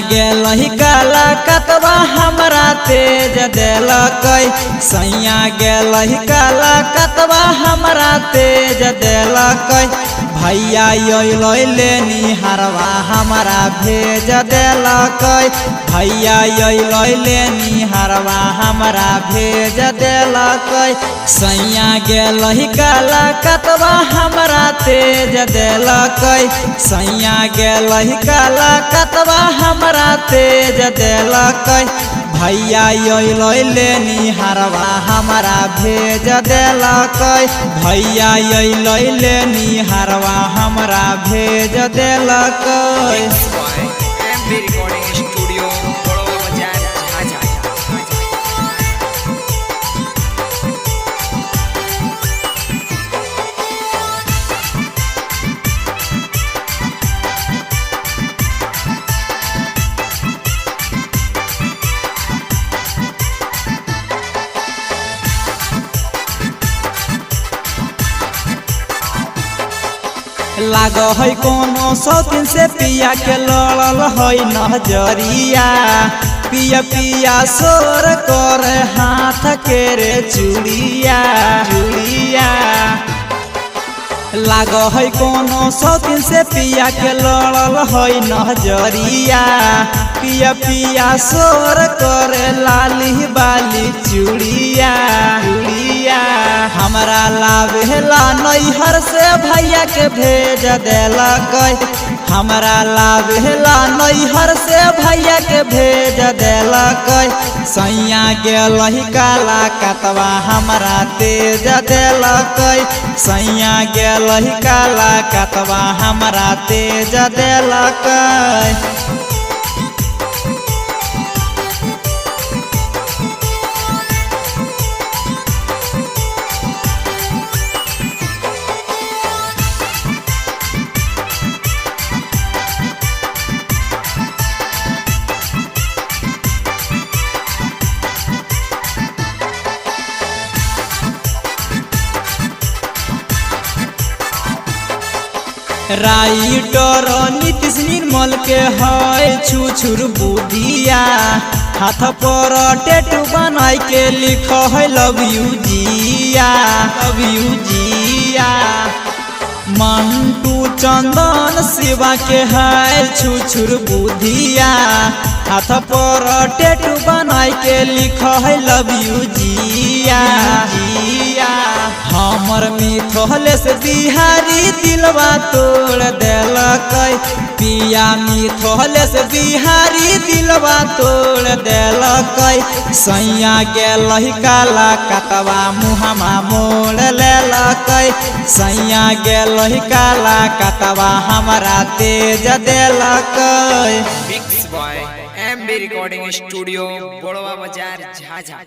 गेलहि काला कतवा हमरा तेज देलकै। सैया गेलहि काला कतवा हमरा तेज देलकै। भैया अइलै लेनी हरवा हमरा भेज देलकै। भैया अइलै लेनी हरवा हमरा भेज देलकै। सैया गेलहि काला कतवा हमरा तेज देलकै। सैया गेलहि काला कतवा हमरा तेज देलकै। भैया अइलै लेनी हरवा हमरा भेज देलकै। भैया अइलै लेनी हरवा हमरा भेज देलकै। लाग है कोनो शौकीन से पिया के लड़ल है नजरिया। पिया पिया सोर कर हाथ के रे चूड़िया चूड़िया। लाग है कोनो शौकीन से पिया के लड़ल है नजरिया। पिया पिया सोर कर लाली बाली चूड़िया चूड़िया। हमरा लाभेला नैहर से भैया के भेज देलकै। हमरा लाभेला नैहर से भैया के भेज देलकै। सैया गेलहि काला कतवा हमरा तेज देलकै। सैया गेलहि काला कतवा हमरा तेज देलकै। राइटर नीतीश निर्मल के है छुछुर बुधिया। हाथ पर टैटू बनाई के लिख है लव यू जिया लव यू जिया। मंटू चंदन शिवा के है छुछुर बुधिया। हाथ पर टैटू बनाई के लिख है लव यू जिया जिया। हमर मिथलेश बिहारी दिलवा तोड़ देलकै। पिया मिथलेश बिहारी दिलवा तोड़ देलकै। सैया गेलहि काला कतवा मुहमा मोड़ लेलकै। सैया गेलहि काला कतवा हमरा तेज देलकै। Mix boy MB recording studio बड़वा बाजार झाझा।